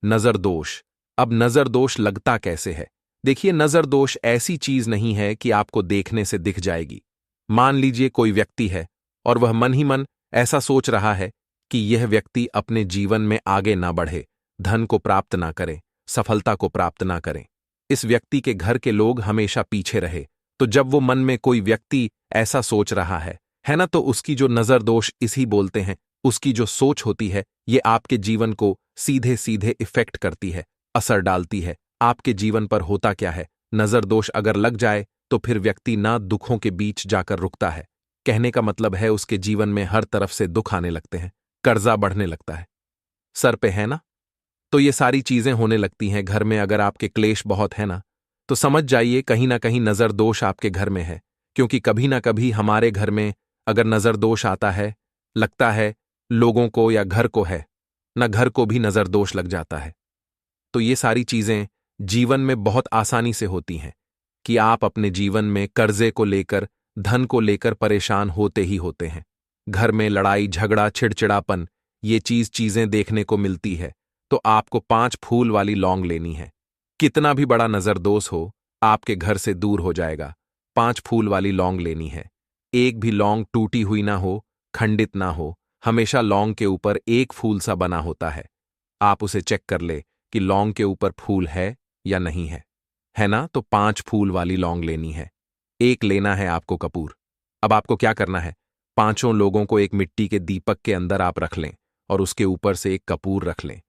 नजर दोष। अब नजर दोष लगता कैसे है? देखिए, नजर दोष ऐसी चीज नहीं है कि आपको देखने से दिख जाएगी। मान लीजिए कोई व्यक्ति है और वह मन ही मन ऐसा सोच रहा है कि यह व्यक्ति अपने जीवन में आगे ना बढ़े, धन को प्राप्त ना करे, सफलता को प्राप्त ना करें। इस व्यक्ति के घर के लोग हमेशा पीछे रहे। तो जब वो मन में कोई व्यक्ति ऐसा सोच रहा है ना, तो उसकी जो नजर दोष इसी बोलते हैं, उसकी जो सोच होती है, ये आपके जीवन को सीधे सीधे इफेक्ट करती है, असर डालती है। आपके जीवन पर होता क्या है, नजर दोष अगर लग जाए तो फिर व्यक्ति ना दुखों के बीच जाकर रुकता है। कहने का मतलब है उसके जीवन में हर तरफ से दुख आने लगते हैं, कर्जा बढ़ने लगता है, सर पे है ना। तो ये सारी चीजें होने लगती हैं घर में। अगर आपके क्लेश बहुत है ना, तो समझ जाइए कहीं ना कहीं नजर दोष आपके घर में है। क्योंकि कभी ना कभी हमारे घर में अगर नजर दोष आता है, लगता है लोगों को या घर को है ना, घर को भी नजर दोष लग जाता है। तो ये सारी चीजें जीवन में बहुत आसानी से होती हैं कि आप अपने जीवन में कर्जे को लेकर, धन को लेकर परेशान होते ही होते हैं। घर में लड़ाई झगड़ा चिड़चिड़ापन, ये चीजें देखने को मिलती है। तो आपको 5 फूल वाली लौंग लेनी है। कितना भी बड़ा नजर दोष हो, आपके घर से दूर हो जाएगा। 5 फूल वाली लौंग लेनी है। एक भी लौंग टूटी हुई ना हो, खंडित ना हो, हमेशा लौंग के ऊपर एक फूल सा बना होता है। आप उसे चेक कर ले कि लौंग के ऊपर फूल है या नहीं है ना। तो 5 फूल वाली लौंग लेनी है। एक लेना है आपको कपूर। अब आपको क्या करना है, 5 लोगों को एक मिट्टी के दीपक के अंदर आप रख लें और उसके ऊपर से एक कपूर रख लें।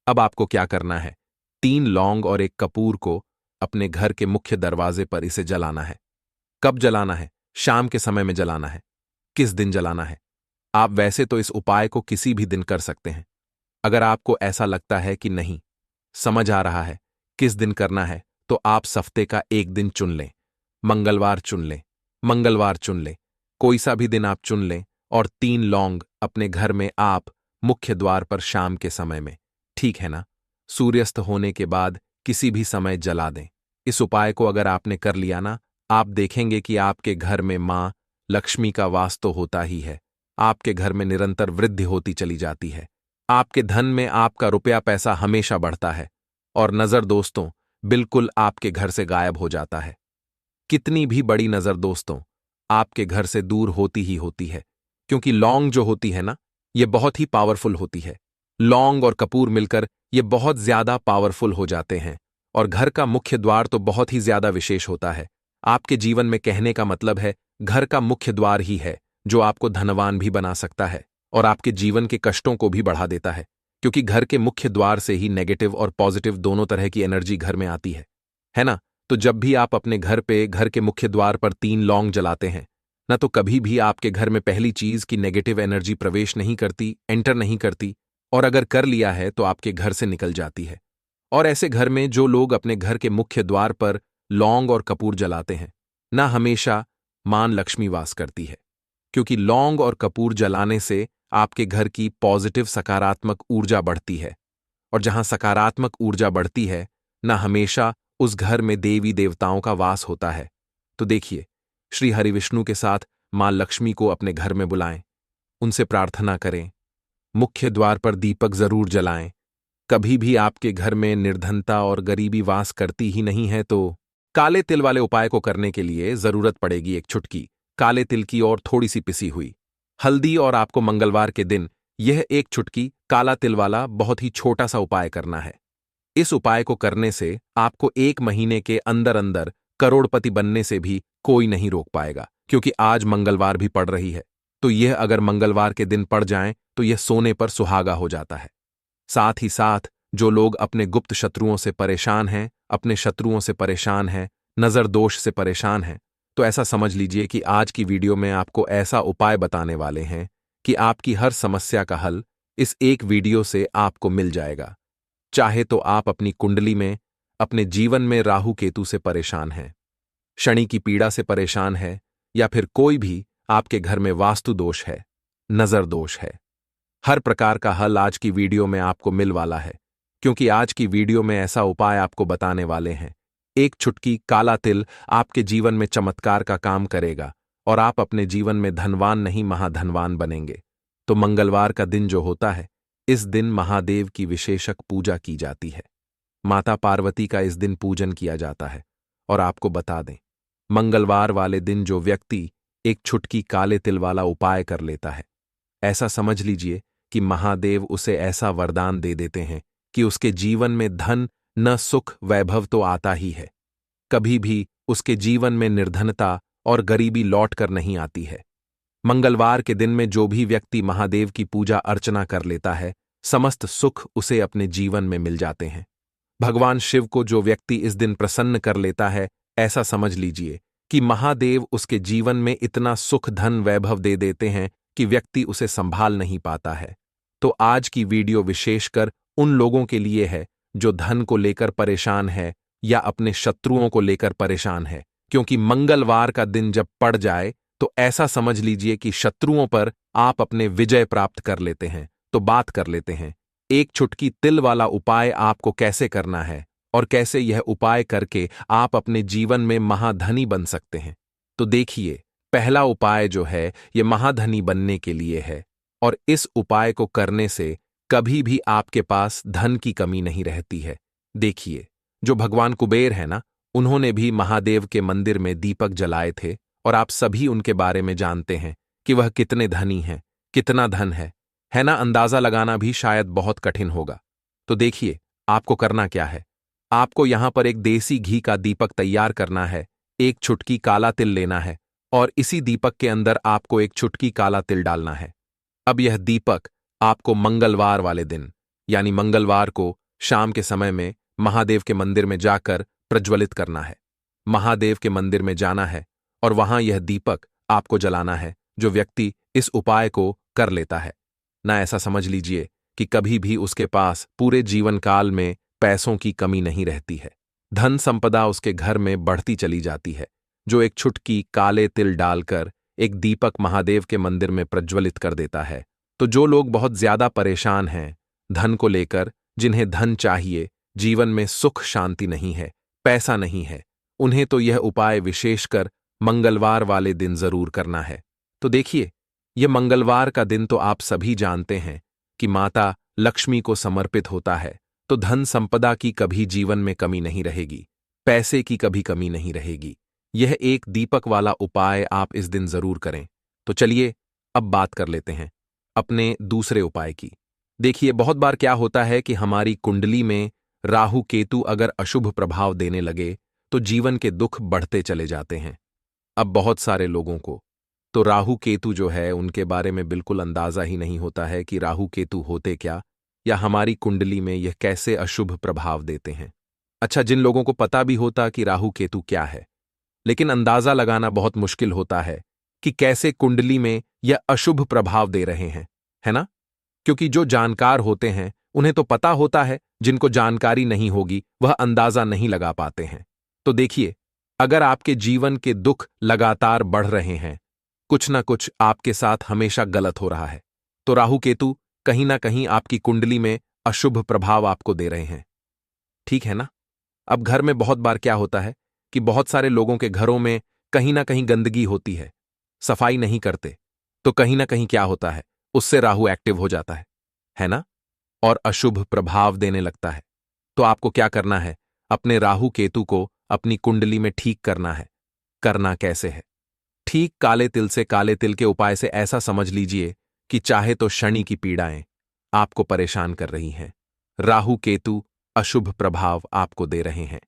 अब आपको क्या करना है, 3 लौंग और एक कपूर को अपने घर के मुख्य दरवाजे पर इसे जलाना है। कब जलाना है? शाम के समय में जलाना है। किस दिन जलाना है? आप वैसे तो इस उपाय को किसी भी दिन कर सकते हैं। अगर आपको ऐसा लगता है कि नहीं समझ आ रहा है किस दिन करना है, तो आप हफ्ते का एक दिन चुन लें। मंगलवार चुन लें, मंगलवार चुन लें, कोई सा भी दिन आप चुन लें और 3 लौंग अपने घर में आप मुख्य द्वार पर शाम के समय में, ठीक है ना, सूर्यास्त होने के बाद किसी भी समय जला दें। इस उपाय को अगर आपने कर लिया ना, आप देखेंगे कि आपके घर में मां लक्ष्मी का वास तो होता ही है। आपके घर में निरंतर वृद्धि होती चली जाती है। आपके धन में आपका रुपया पैसा हमेशा बढ़ता है और नजर दोस्तों बिल्कुल आपके घर से गायब हो जाता है। कितनी भी बड़ी नजर दोस्तों आपके घर से दूर होती ही होती है। क्योंकि लौंग जो होती है ना, ये बहुत ही पावरफुल होती है। लौंग और कपूर मिलकर ये बहुत ज्यादा पावरफुल हो जाते हैं। और घर का मुख्य द्वार तो बहुत ही ज्यादा विशेष होता है। आपके जीवन में कहने का मतलब है घर का मुख्य द्वार ही है जो आपको धनवान भी बना सकता है और आपके जीवन के कष्टों को भी बढ़ा देता है। क्योंकि घर के मुख्य द्वार से ही नेगेटिव और पॉजिटिव दोनों तरह की एनर्जी घर में आती है ना। तो जब भी आप अपने घर पे घर के मुख्य द्वार पर 3 लौंग जलाते हैं ना, तो कभी भी आपके घर में पहली चीज की नेगेटिव एनर्जी प्रवेश नहीं करती, एंटर नहीं करती, और अगर कर लिया है तो आपके घर से निकल जाती है। और ऐसे घर में जो लोग अपने घर के मुख्य द्वार पर लौंग और कपूर जलाते हैं ना, हमेशा मां लक्ष्मी वास करती है। क्योंकि लौंग और कपूर जलाने से आपके घर की पॉजिटिव सकारात्मक ऊर्जा बढ़ती है। और जहां सकारात्मक ऊर्जा बढ़ती है ना, हमेशा उस घर में देवी देवताओं का वास होता है। तो देखिए, श्री हरिविष्णु के साथ मां लक्ष्मी को अपने घर में बुलाएं, उनसे प्रार्थना करें, मुख्य द्वार पर दीपक जरूर जलाएं। कभी भी आपके घर में निर्धनता और गरीबी वास करती ही नहीं है तो काले तिल वाले उपाय को करने के लिए जरूरत पड़ेगी एक चुटकी काले तिल की और थोड़ी सी पिसी हुई हल्दी। और आपको मंगलवार के दिन यह एक चुटकी काला तिल वाला बहुत ही छोटा सा उपाय करना है। इस उपाय को करने से आपको 1 महीने के अंदर अंदर करोड़पति बनने से भी कोई नहीं रोक पाएगा, क्योंकि आज मंगलवार भी पड़ रही है। तो यह अगर मंगलवार के दिन पड़ जाए तो यह सोने पर सुहागा हो जाता है। साथ ही साथ जो लोग अपने गुप्त शत्रुओं से परेशान हैं, अपने शत्रुओं से परेशान हैं, नजर दोष से परेशान हैं, तो ऐसा समझ लीजिए कि आज की वीडियो में आपको ऐसा उपाय बताने वाले हैं कि आपकी हर समस्या का हल इस एक वीडियो से आपको मिल जाएगा। चाहे तो आप अपनी कुंडली में, अपने जीवन में राहु केतु से परेशान हैं, शनि की पीड़ा से परेशान है, या फिर कोई भी आपके घर में वास्तु दोष है, नजर दोष है, हर प्रकार का हल आज की वीडियो में आपको मिल वाला है। क्योंकि आज की वीडियो में ऐसा उपाय आपको बताने वाले हैं, एक चुटकी काला तिल आपके जीवन में चमत्कार का काम करेगा और आप अपने जीवन में धनवान नहीं महाधनवान बनेंगे। तो मंगलवार का दिन जो होता है, इस दिन महादेव की विशेषक पूजा की जाती है। माता पार्वती का इस दिन पूजन किया जाता है। और आपको बता दें, मंगलवार वाले दिन जो व्यक्ति एक चुटकी काले तिल वाला उपाय कर लेता है, ऐसा समझ लीजिए कि महादेव उसे ऐसा वरदान दे देते हैं कि उसके जीवन में धन न सुख वैभव तो आता ही है, कभी भी उसके जीवन में निर्धनता और गरीबी लौट कर नहीं आती है। मंगलवार के दिन में जो भी व्यक्ति महादेव की पूजा अर्चना कर लेता है, समस्त सुख उसे अपने जीवन में मिल जाते हैं। भगवान शिव को जो व्यक्ति इस दिन प्रसन्न कर लेता है, ऐसा समझ लीजिए कि महादेव उसके जीवन में इतना सुख धन वैभव दे देते हैं कि व्यक्ति उसे संभाल नहीं पाता है। तो आज की वीडियो विशेषकर उन लोगों के लिए है जो धन को लेकर परेशान है या अपने शत्रुओं को लेकर परेशान है, क्योंकि मंगलवार का दिन जब पड़ जाए तो ऐसा समझ लीजिए कि शत्रुओं पर आप अपने विजय प्राप्त कर लेते हैं। तो बात कर लेते हैं एक चुटकी तिल वाला उपाय आपको कैसे करना है और कैसे यह उपाय करके आप अपने जीवन में महाधनी बन सकते हैं। तो देखिए, पहला उपाय जो है यह महाधनी बनने के लिए है, और इस उपाय को करने से कभी भी आपके पास धन की कमी नहीं रहती है। देखिए, जो भगवान कुबेर है ना, उन्होंने भी महादेव के मंदिर में दीपक जलाए थे, और आप सभी उनके बारे में जानते हैं कि वह कितने धनी हैं, कितना धन है ना। अंदाजा लगाना भी शायद बहुत कठिन होगा। तो देखिए, आपको करना क्या है। आपको यहां पर एक देसी घी का दीपक तैयार करना है, एक चुटकी काला तिल लेना है, और इसी दीपक के अंदर आपको एक चुटकी काला तिल डालना है। अब यह दीपक आपको मंगलवार वाले दिन, यानी मंगलवार को शाम के समय में महादेव के मंदिर में जाकर प्रज्वलित करना है। महादेव के मंदिर में जाना है और वहां यह दीपक आपको जलाना है। जो व्यक्ति इस उपाय को कर लेता है ना, ऐसा समझ लीजिए कि कभी भी उसके पास पूरे जीवन काल में पैसों की कमी नहीं रहती है, धन संपदा उसके घर में बढ़ती चली जाती है। जो एक चुटकी काले तिल डालकर एक दीपक महादेव के मंदिर में प्रज्वलित कर देता है, तो जो लोग बहुत ज्यादा परेशान हैं धन को लेकर, जिन्हें धन चाहिए, जीवन में सुख शांति नहीं है, पैसा नहीं है, उन्हें तो यह उपाय विशेषकर मंगलवार वाले दिन जरूर करना है। तो देखिए, यह मंगलवार का दिन तो आप सभी जानते हैं कि माता लक्ष्मी को समर्पित होता है, तो धन संपदा की कभी जीवन में कमी नहीं रहेगी, पैसे की कभी कमी नहीं रहेगी। यह एक दीपक वाला उपाय आप इस दिन जरूर करें। तो चलिए अब बात कर लेते हैं अपने दूसरे उपाय की। देखिए, बहुत बार क्या होता है कि हमारी कुंडली में राहु केतु अगर अशुभ प्रभाव देने लगे तो जीवन के दुख बढ़ते चले जाते हैं। अब बहुत सारे लोगों को तो राहु केतु जो है उनके बारे में बिल्कुल अंदाजा ही नहीं होता है कि राहु केतु होते क्या, या हमारी कुंडली में यह कैसे अशुभ प्रभाव देते हैं। अच्छा, जिन लोगों को पता भी होता कि राहु केतु क्या है, लेकिन अंदाजा लगाना बहुत मुश्किल होता है कि कैसे कुंडली में यह अशुभ प्रभाव दे रहे हैं, है ना। क्योंकि जो जानकार होते हैं उन्हें तो पता होता है, जिनको जानकारी नहीं होगी वह अंदाजा नहीं लगा पाते हैं। तो देखिए, अगर आपके जीवन के दुख लगातार बढ़ रहे हैं, कुछ ना कुछ आपके साथ हमेशा गलत हो रहा है, तो राहु केतु कहीं ना कहीं आपकी कुंडली में अशुभ प्रभाव आपको दे रहे हैं, ठीक है ना। अब घर में बहुत बार क्या होता है कि बहुत सारे लोगों के घरों में कहीं ना कहीं गंदगी होती है, सफाई नहीं करते, तो कहीं ना कहीं क्या होता है, उससे राहु एक्टिव हो जाता है ना, और अशुभ प्रभाव देने लगता है। तो आपको क्या करना है, अपने राहु केतु को अपनी कुंडली में ठीक करना है। करना कैसे है? ठीक काले तिल से, काले तिल के उपाय से ऐसा समझ लीजिए कि चाहे तो शनि की पीड़ाएं आपको परेशान कर रही हैं, राहु केतु अशुभ प्रभाव आपको दे रहे हैं,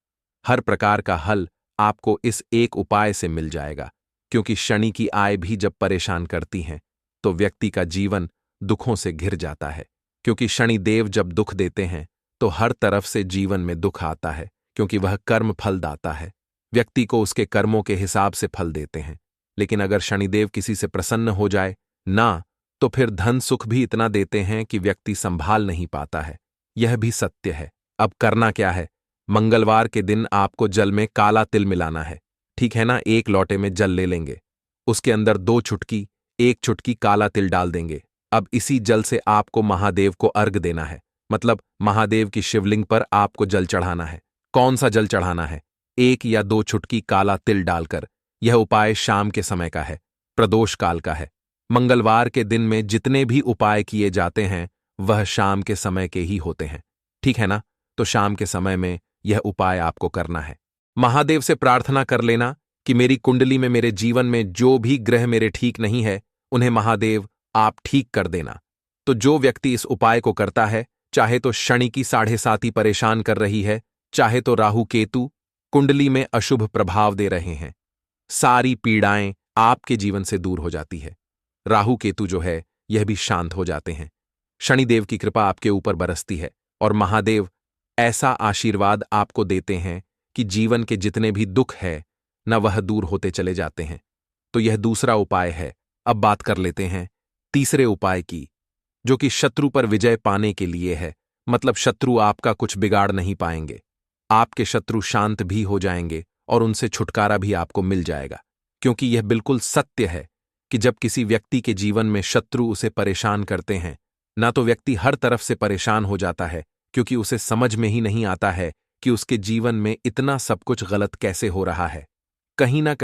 हर प्रकार का हल आपको इस एक उपाय से मिल जाएगा। क्योंकि शनि की आय भी जब परेशान करती हैं तो व्यक्ति का जीवन दुखों से घिर जाता है। क्योंकि शनि देव जब दुख देते हैं तो हर तरफ से जीवन में दुख आता है, क्योंकि वह कर्म फल दाता है, व्यक्ति को उसके कर्मों के हिसाब से फल देते हैं। लेकिन अगर शनिदेव किसी से प्रसन्न हो जाए ना, तो फिर धन सुख भी इतना देते हैं कि व्यक्ति संभाल नहीं पाता है। यह भी सत्य है। अब करना क्या है, मंगलवार के दिन आपको जल में काला तिल मिलाना है, ठीक है ना। एक लोटे में जल ले लेंगे, उसके अंदर 2 चुटकी, 1 चुटकी काला तिल डाल देंगे। अब इसी जल से आपको महादेव को अर्घ देना है, मतलब महादेव की शिवलिंग पर आपको जल चढ़ाना है। कौन सा जल चढ़ाना है? 1 या 2 चुटकी काला तिल डालकर। यह उपाय शाम के समय का है, प्रदोष काल का है। मंगलवार के दिन में जितने भी उपाय किए जाते हैं वह शाम के समय के ही होते हैं, ठीक है ना। तो शाम के समय में यह उपाय आपको करना है। महादेव से प्रार्थना कर लेना कि मेरी कुंडली में, मेरे जीवन में जो भी ग्रह मेरे ठीक नहीं है उन्हें महादेव आप ठीक कर देना। तो जो व्यक्ति इस उपाय को करता है, चाहे तो शनि की 7.5 परेशान कर रही है, चाहे तो राहु केतु कुंडली में अशुभ प्रभाव दे रहे हैं, सारी पीड़ाएं आपके जीवन से दूर हो जाती है। राहु केतु जो है यह भी शांत हो जाते हैं, शनिदेव की कृपा आपके ऊपर बरसती है और महादेव ऐसा आशीर्वाद आपको देते हैं कि जीवन के जितने भी दुख है न वह दूर होते चले जाते हैं। तो यह दूसरा उपाय है। अब बात कर लेते हैं तीसरे उपाय की, जो कि शत्रु पर विजय पाने के लिए है। मतलब शत्रु आपका कुछ बिगाड़ नहीं पाएंगे, आपके शत्रु शांत भी हो जाएंगे और उनसे छुटकारा भी आपको मिल जाएगा। क्योंकि यह बिल्कुल सत्य है कि जब किसी व्यक्ति के जीवन में शत्रु उसे परेशान करते हैं ना, तो व्यक्ति हर तरफ से परेशान हो जाता है, क्योंकि उसे समझ में ही नहीं आता है कि उसके जीवन में इतना सब कुछ गलत कैसे हो रहा है। कहीं ना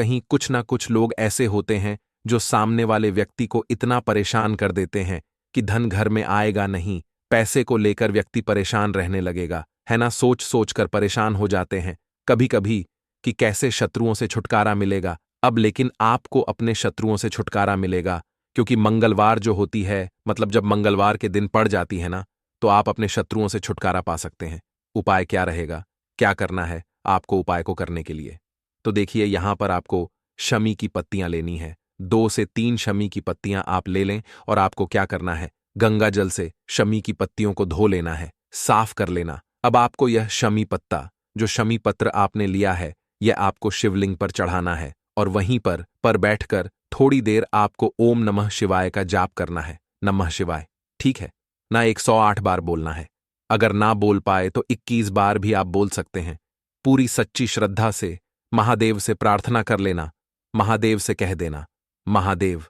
कुछ लोग ऐसे होते हैं जो सामने वाले व्यक्ति को इतना परेशान कर देते हैं कि धन घर में आएगा नहीं, पैसे को लेकर व्यक्ति परेशान रहने लगेगा, है ना। सोच सोच कर परेशान हो जाते हैं कभी कभी कि कैसे शत्रुओं से छुटकारा मिलेगा। अब लेकिन आपको अपने शत्रुओं से छुटकारा मिलेगा, क्योंकि मंगलवार जो होती है, मतलब जब मंगलवार के दिन पड़ जाती है ना, तो आप अपने शत्रुओं से छुटकारा पा सकते हैं। उपाय क्या रहेगा, क्या करना है आपको उपाय को करने के लिए? तो देखिए, यहां पर आपको शमी की पत्तियां लेनी है। 2 से 3 शमी की पत्तियां आप ले लें और आपको क्या करना है, गंगा जल से शमी की पत्तियों को धो लेना है, साफ कर लेना। अब आपको यह शमी पत्ता, जो शमी पत्र आपने लिया है, यह आपको शिवलिंग पर चढ़ाना है और वहीं पर बैठकर थोड़ी देर आपको ओम नमः शिवाय का जाप करना है। नमः शिवाय, ठीक है ना, 108 बार बोलना है। अगर ना बोल पाए तो 21 बार भी आप बोल सकते हैं। पूरी सच्ची श्रद्धा से महादेव से प्रार्थना कर लेना। महादेव से कह देना, महादेव,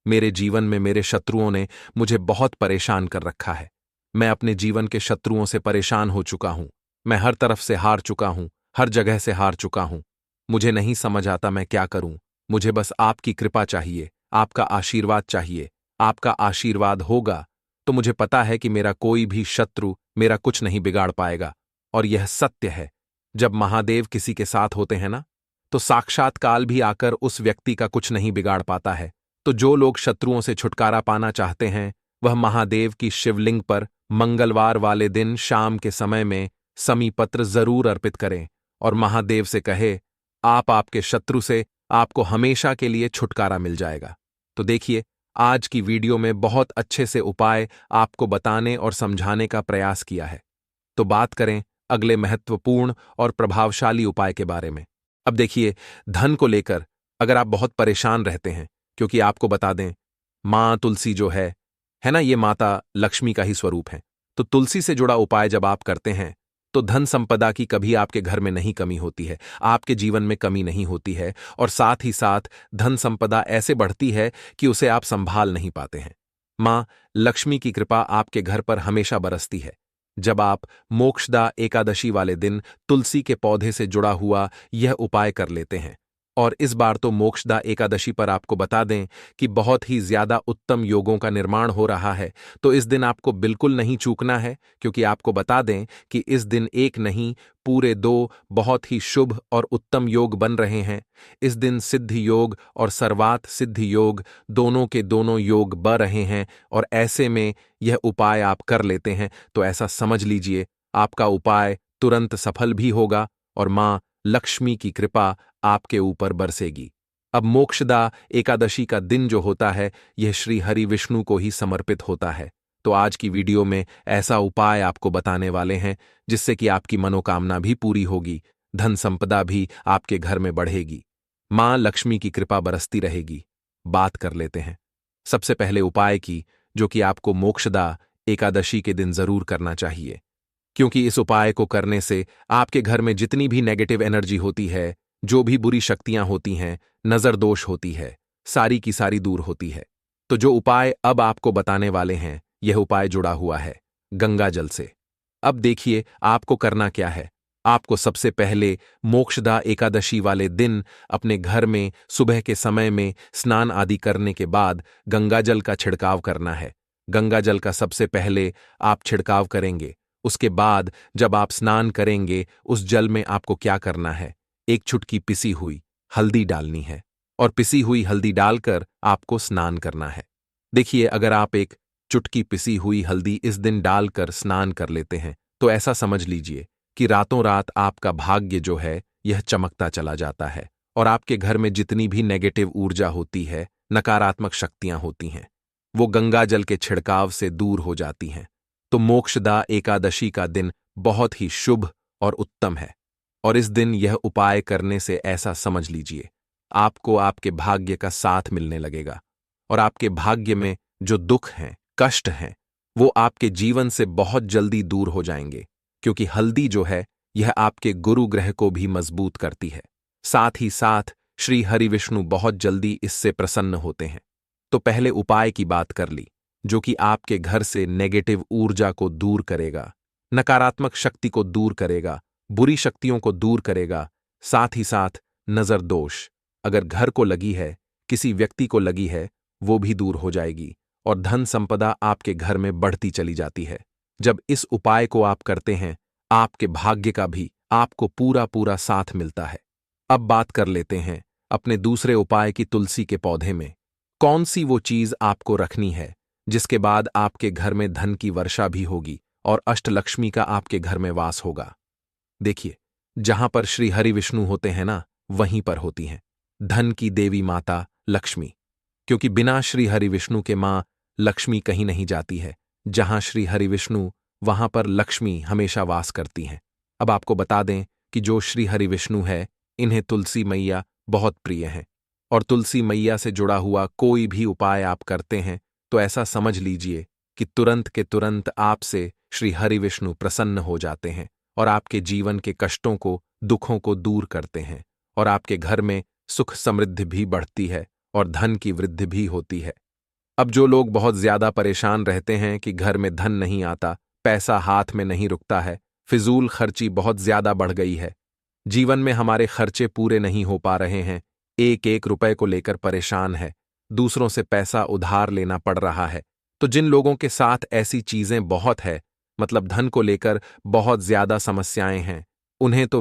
मेरे जीवन में मेरे शत्रुओं ने मुझे बहुत परेशान कर रखा है। मैं अपने जीवन के शत्रुओं से परेशान हो चुका हूं। मैं हर तरफ से हार चुका हूं, हर जगह से हार चुका हूं। मुझे नहीं समझ आता मैं क्या करूं। मुझे बस आपकी कृपा चाहिए, आपका आशीर्वाद चाहिए। आपका आशीर्वाद होगा तो मुझे पता है कि मेरा कोई भी शत्रु मेरा कुछ नहीं बिगाड़ पाएगा। और यह सत्य है, जब महादेव किसी के साथ होते हैं ना, तो साक्षात काल भी आकर उस व्यक्ति का कुछ नहीं बिगाड़ पाता है। तो जो लोग शत्रुओं से छुटकारा पाना चाहते हैं, वह महादेव की शिवलिंग पर मंगलवार वाले दिन शाम के समय में समी पत्र जरूर अर्पित करें और महादेव से कहे, आपके शत्रु से आपको हमेशा के लिए छुटकारा मिल जाएगा। तो देखिए, आज की वीडियो में बहुत अच्छे से उपाय आपको बताने और समझाने का प्रयास किया है। तो बात करें अगले महत्वपूर्ण और प्रभावशाली उपाय के बारे में। अब देखिए, धन को लेकर अगर आप बहुत परेशान रहते हैं, क्योंकि आपको बता दें, मां तुलसी जो है ना, ये माता लक्ष्मी का ही स्वरूप है। तो तुलसी से जुड़ा उपाय जब आप करते हैं तो धन संपदा की कभी आपके घर में नहीं कमी होती है, आपके जीवन में कमी नहीं होती है, और साथ ही साथ धन संपदा ऐसे बढ़ती है कि उसे आप संभाल नहीं पाते हैं। मां लक्ष्मी की कृपा आपके घर पर हमेशा बरसती है। जब आप मोक्षदा एकादशी वाले दिन तुलसी के पौधे से जुड़ा हुआ यह उपाय कर लेते हैं और इस बार तो मोक्षदा एकादशी पर आपको बता दें कि बहुत ही ज्यादा उत्तम योगों का निर्माण हो रहा है, तो इस दिन आपको बिल्कुल नहीं चूकना है, क्योंकि आपको बता दें कि इस दिन एक नहीं पूरे 2 बहुत ही शुभ और उत्तम योग बन रहे हैं। इस दिन सिद्धि योग और सर्वात सिद्धि योग दोनों के दोनों योग बन रहे हैं, और ऐसे में यह उपाय आप कर लेते हैं तो ऐसा समझ लीजिए आपका उपाय तुरंत सफल भी होगा और मां लक्ष्मी की कृपा आपके ऊपर बरसेगी। अब मोक्षदा एकादशी का दिन जो होता है यह श्री हरि विष्णु को ही समर्पित होता है, तो आज की वीडियो में ऐसा उपाय आपको बताने वाले हैं जिससे कि आपकी मनोकामना भी पूरी होगी, धन संपदा भी आपके घर में बढ़ेगी, मां लक्ष्मी की कृपा बरसती रहेगी। बात कर लेते हैं सबसे पहले उपाय की, जो कि आपको मोक्षदा एकादशी के दिन जरूर करना चाहिए, क्योंकि इस उपाय को करने से आपके घर में जितनी भी नेगेटिव एनर्जी होती है, जो भी बुरी शक्तियां होती हैं, नजर दोष होती है, सारी की सारी दूर होती है। तो जो उपाय अब आपको बताने वाले हैं यह उपाय जुड़ा हुआ है गंगा जल से। अब देखिए आपको करना क्या है। आपको सबसे पहले मोक्षदा एकादशी वाले दिन अपने घर में सुबह के समय में स्नान आदि करने के बाद गंगा जल का छिड़काव करना है। गंगा जल का सबसे पहले आप छिड़काव करेंगे, उसके बाद जब आप स्नान करेंगे उस जल में आपको क्या करना है, एक चुटकी पिसी हुई हल्दी डालनी है, और पिसी हुई हल्दी डालकर आपको स्नान करना है। देखिए अगर आप एक चुटकी पिसी हुई हल्दी इस दिन डालकर स्नान कर लेते हैं तो ऐसा समझ लीजिए कि रातों रात आपका भाग्य जो है यह चमकता चला जाता है, और आपके घर में जितनी भी नेगेटिव ऊर्जा होती है, नकारात्मक शक्तियां होती हैं, वो गंगा जल के छिड़काव से दूर हो जाती हैं। तो मोक्षदा एकादशी का दिन बहुत ही शुभ और उत्तम है, और इस दिन यह उपाय करने से ऐसा समझ लीजिए आपको आपके भाग्य का साथ मिलने लगेगा, और आपके भाग्य में जो दुख हैं, कष्ट हैं, वो आपके जीवन से बहुत जल्दी दूर हो जाएंगे, क्योंकि हल्दी जो है यह आपके गुरु ग्रह को भी मजबूत करती है। साथ ही साथ श्री हरि विष्णु बहुत जल्दी इससे प्रसन्न होते हैं। तो पहले उपाय की बात कर ली, जो कि आपके घर से नेगेटिव ऊर्जा को दूर करेगा, नकारात्मक शक्ति को दूर करेगा, बुरी शक्तियों को दूर करेगा, साथ ही साथ नजर दोष अगर घर को लगी है, किसी व्यक्ति को लगी है, वो भी दूर हो जाएगी, और धन संपदा आपके घर में बढ़ती चली जाती है। जब इस उपाय को आप करते हैं आपके भाग्य का भी आपको पूरा पूरा साथ मिलता है। अब बात कर लेते हैं अपने दूसरे उपाय की। तुलसी के पौधे में कौन सी वो चीज आपको रखनी है जिसके बाद आपके घर में धन की वर्षा भी होगी और अष्टलक्ष्मी का आपके घर में वास होगा। देखिए जहां पर श्री हरि विष्णु होते हैं ना, वहीं पर होती हैं धन की देवी माता लक्ष्मी, क्योंकि बिना श्री हरि विष्णु के मां लक्ष्मी कहीं नहीं जाती है। जहां श्री हरि विष्णु वहां पर लक्ष्मी हमेशा वास करती हैं। अब आपको बता दें कि जो श्री हरि विष्णु है इन्हें तुलसी मैया बहुत प्रिय हैं, और तुलसी मैया से जुड़ा हुआ कोई भी उपाय आप करते हैं तो ऐसा समझ लीजिए कि तुरंत के तुरंत आपसे श्री हरि विष्णु प्रसन्न हो जाते हैं, और आपके जीवन के कष्टों को, दुखों को दूर करते हैं, और आपके घर में सुख समृद्धि भी बढ़ती है और धन की वृद्धि भी होती है। अब जो लोग बहुत ज्यादा परेशान रहते हैं कि घर में धन नहीं आता, पैसा हाथ में नहीं रुकता है, फिजूल खर्ची बहुत ज्यादा बढ़ गई है, जीवन में हमारे खर्चे पूरे नहीं हो पा रहे हैं, एक एक रुपए को लेकर परेशान है, दूसरों से पैसा उधार लेना पड़ रहा है, तो जिन लोगों के साथ ऐसी चीजें बहुत है, मतलब धन को लेकर बहुत ज्यादा समस्याएं हैं, उन्हें तो